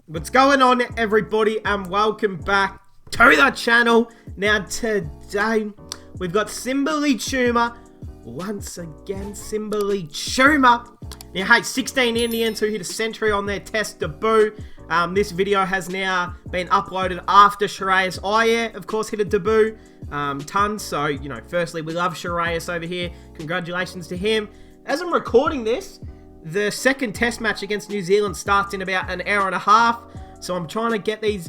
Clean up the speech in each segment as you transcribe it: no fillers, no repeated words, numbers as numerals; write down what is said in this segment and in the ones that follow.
What's going on, everybody, and welcome back to the channel. Now today we've got Simbali Chuma. Once again, Simbali Chuma. Now hey, 16 Indians who hit a century on their test debut. This video has now been uploaded after Shreyas Iyer, of course, hit a debut ton. So, you know, firstly, we love Shreyas over here. Congratulations to him. As I'm recording this, the second test match against New Zealand starts in about an hour and a half. So I'm trying to get get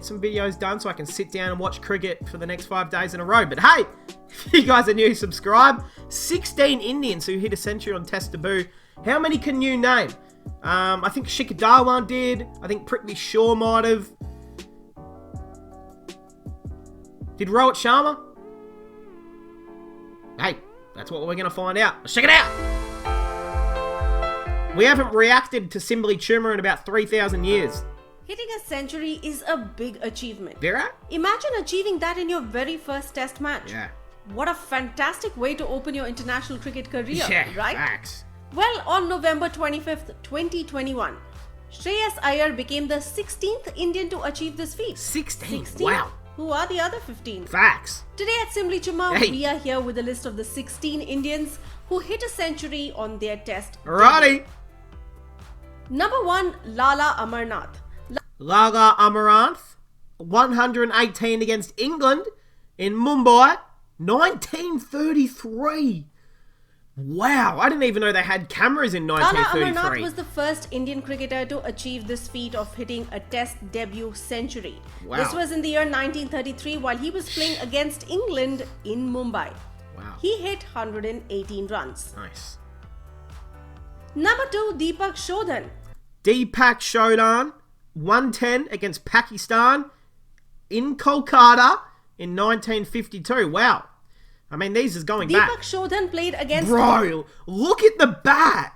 some videos done so I can sit down and watch cricket for the next 5 days in a row. But hey, if you guys are new, subscribe. 16 Indians who hit a century on test debut. How many can you name? I think Shikhar Dhawan did. I think Prithvi Shaw might have. Did Rohit Sharma? Hey, that's what we're going to find out. Let's check it out. We haven't reacted to Simbali Chuma in about 3,000 years. Hitting a century is a big achievement. Vera? Imagine achieving that in your very first test match. Yeah. What a fantastic way to open your international cricket career, Yeah, right? facts. Well, on November 25th, 2021, Shreyas Iyer became the 16th Indian to achieve this feat. 16? Wow. Who are the other 15? Facts. Today at Simbali Chuma, Hey. we are here with a list of the 16 Indians who hit a century on their test. Alrighty. Number 1, Lala Amarnath. Lala Amaranth, 118 against England in Mumbai, 1933. Wow, I didn't even know they had cameras in Lala 1933. Amarnath was the first Indian cricketer to achieve this feat of hitting a test debut century. Wow. This was in the year 1933 while he was playing against England in Mumbai. Wow. He hit 118 runs. Nice. Number 2, Deepak Shodhan. Deepak Shodhan, 110 against Pakistan in Kolkata in 1952. Wow. I mean, these is going back. Deepak Shodhan played against... Bro, look at the bat.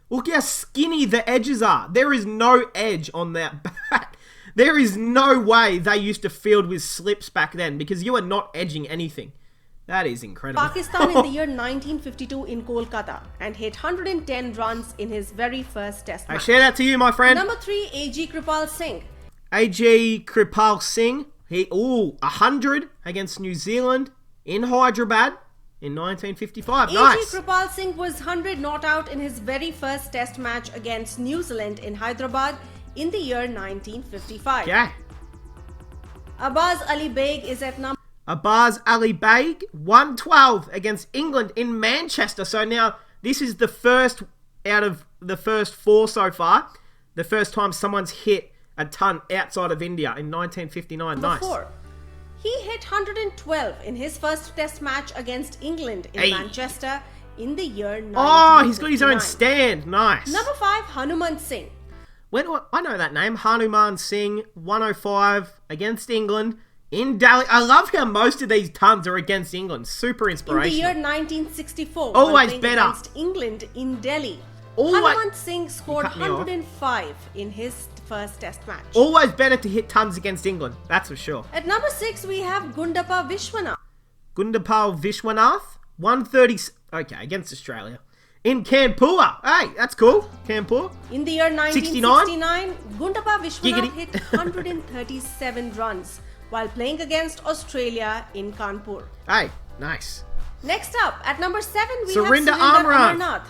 Look how skinny the edges are. There is no edge on that bat. There is no way they used to field with slips back then because you are not edging anything. That is incredible. Pakistan in the year 1952 in Kolkata and hit 110 runs in his very first test I match. share that to you, my friend. Number 3, A.G. Kripal Singh. A.G. Kripal Singh. 100 against New Zealand in Hyderabad in 1955. Nice. A.G. Kripal Singh was 100 not out in his very first test match against New Zealand in Hyderabad in the year 1955. Yeah. Abbas Ali Baig is at number... Abbas Ali Baig, 112 against England in Manchester. So now this is the first out of the first 4 so far. The first time someone's hit a ton outside of India in 1959. Nice. 4. He hit 112 in his first test match against England in Hey. Manchester in the year 1959. Oh, he's got his own stand. Nice. Number 5, Hanuman Singh. I know that name. Hanuman Singh, 105 against England in Delhi. I love how most of these tons are against England. Super In the inspirational. year 1964, Always while playing better. against England in Delhi. Always- Hanuman Singh scored cut me off. 105 in his first test match. Always better to hit tons against England. That's for sure. At number 6, we have Gundappa Vishwanath. Gundapal Vishwanath, 130. Okay, against Australia. In Kanpur. Hey, that's cool. Kanpur. In the year 1969, Gundappa Vishwanath Giggity. hit 137 runs while playing against Australia in Kanpur. Hey, nice. Next up, at number 7, we Surinder have Surinder Amarath. Amarnath.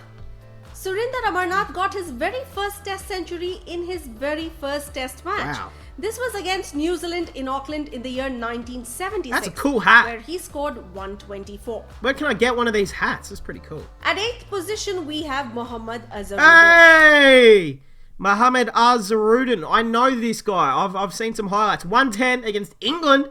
Surinder Amarnath got his very first test century in his very first test match. Wow. This was against New Zealand in Auckland in the year 1976. That's a cool hat. Where he scored 124. Where can I get one of these hats? That's pretty cool. At 8th position, we have Mohammad Azharuddin. Hey! Mohammad Azharuddin. I know this guy. I've seen some highlights. 110 against England.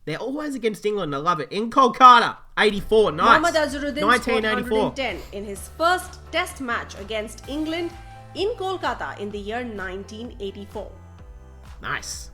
They're always against England. I love it. In Kolkata. 84. Nice. Mohammad Azharuddin scored 1984. 110 in his first test match against England in Kolkata in the year 1984. Nice.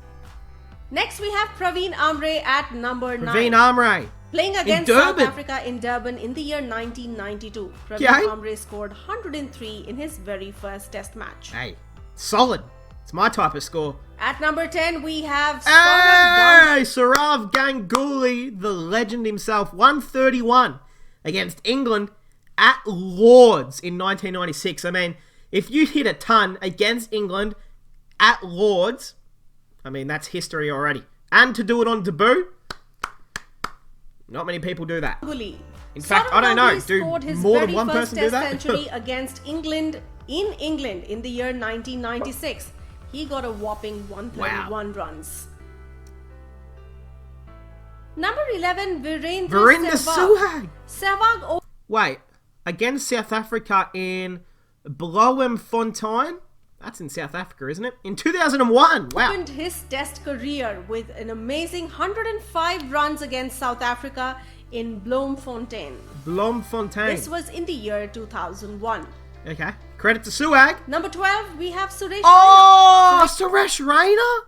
Next, we have Praveen Amre at number 9. Praveen Amre. Playing against South Durban. Africa in Durban in the year 1992. Praveen Yeah. Amre scored 103 in his very first test match. Hey, solid. It's my type of score. At number 10, we have Saurav Hey, Saurav Ganguly, the legend himself, 131 against England at Lords in 1996. I mean, if you hit a ton against England at Lords, I mean, that's history already. And to do it on debut, not many people do that. In fact, I don't know, do more than one person do that? Century against England in the year 1996. He got a whopping 131 runs. Number 11, Virendra Sehwag. Sehwag. Wait, against South Africa in Bloemfontein? That's in South Africa, isn't it? In 2001. Wow. Opened his test career with an amazing 105 runs against South Africa in Bloemfontein. Bloemfontein. This was in the year 2001. Okay. Credit to Sehwag. Number 12, we have Suresh Raina. Suresh Raina?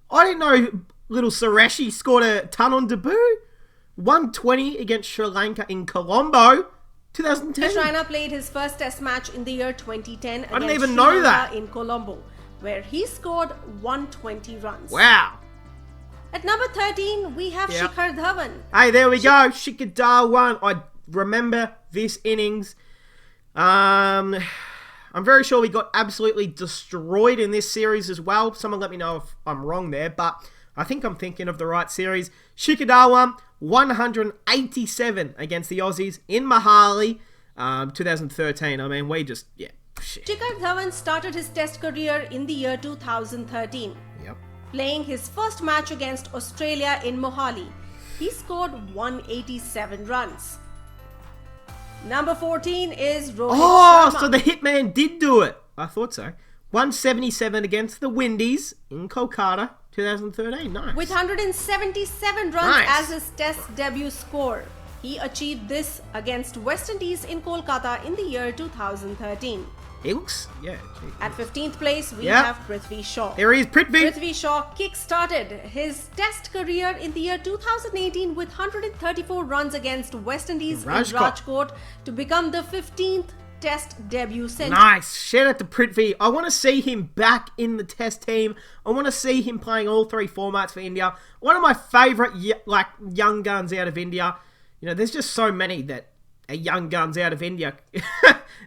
I didn't know little Sureshi scored a ton on debut. 120 against Sri Lanka in Colombo. 2010. Suresh Raina played his first test match in the year 2010 against I didn't even Sri know Lanka that. in Colombo, where he scored 120 runs. Wow. At number 13, we have Shikhar Dhawan. Hey, there we go. Shikhar Dhawan. I remember this innings. I'm very sure we got absolutely destroyed in this series as well. Someone let me know if I'm wrong there, but I think I'm thinking of the right series. Shikhar Dhawan, 187 against the Aussies in Mohali, 2013. I mean, we just, shit. Shikhar Dhawan started his test career in the year 2013. Yep. Playing his first match against Australia in Mohali. He scored 187 runs. Number 14 is Rohit Sharma. So the Hitman did do it. I thought so. 177 against the Windies in Kolkata, 2013. Nice. With 177 runs as his test debut score. He achieved this against West Indies in Kolkata in the year 2013. He looks, Gee. At 15th place, we have Prithvi Shaw. There he is, Prithvi. Prithvi Shaw kick-started his test career in the year 2018 with 134 runs against West Indies in Rajkot to become the 15th test debut century. Nice. Shout out to Prithvi. I want to see him back in the test team. I want to see him playing all three formats for India. One of my favourite young guns out of India. You know, there's just so many that are young guns out of India.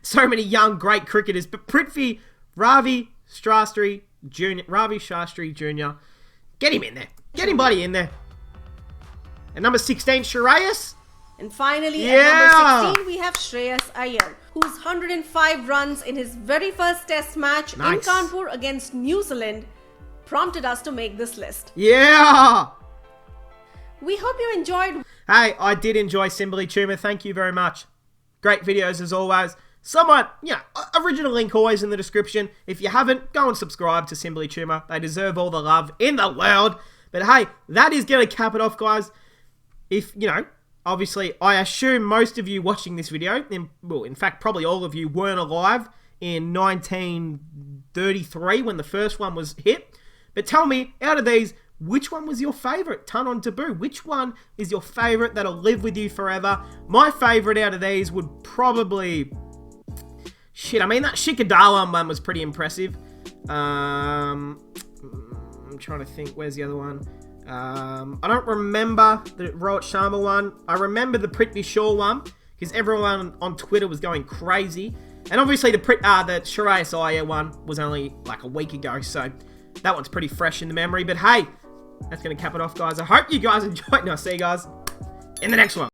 So many young, great cricketers. But Prithvi, Ravi Shastri Jr. Get him in there. Get him buddy in there. And number 16, Shreyas. And finally, at number 16, we have Shreyas Iyer, whose 105 runs in his very first test match in Kanpur against New Zealand prompted us to make this list. Yeah! We hope you enjoyed. Hey, I did enjoy Simbali Chuma. Thank you very much. Great videos as always. Somewhat, original link always in the description. If you haven't, go and subscribe to Simbali Chuma. They deserve all the love in the world. But hey, that is going to cap it off, guys. If, obviously, I assume most of you watching this video, in fact, probably all of you weren't alive in 1933 when the first one was hit. But tell me, out of these, which one was your favourite ton on debut? Which one is your favourite that'll live with you forever? My favourite out of these would probably... that Shikhar Dhawan one was pretty impressive. I'm trying to think, where's the other one? I don't remember the Rohit Sharma one. I remember the Prithvi Shaw one, because everyone on Twitter was going crazy. And obviously the Shreyas Iyer one was only like a week ago, so that one's pretty fresh in the memory. But hey, that's going to cap it off, guys. I hope you guys enjoyed, and I'll see you guys in the next one.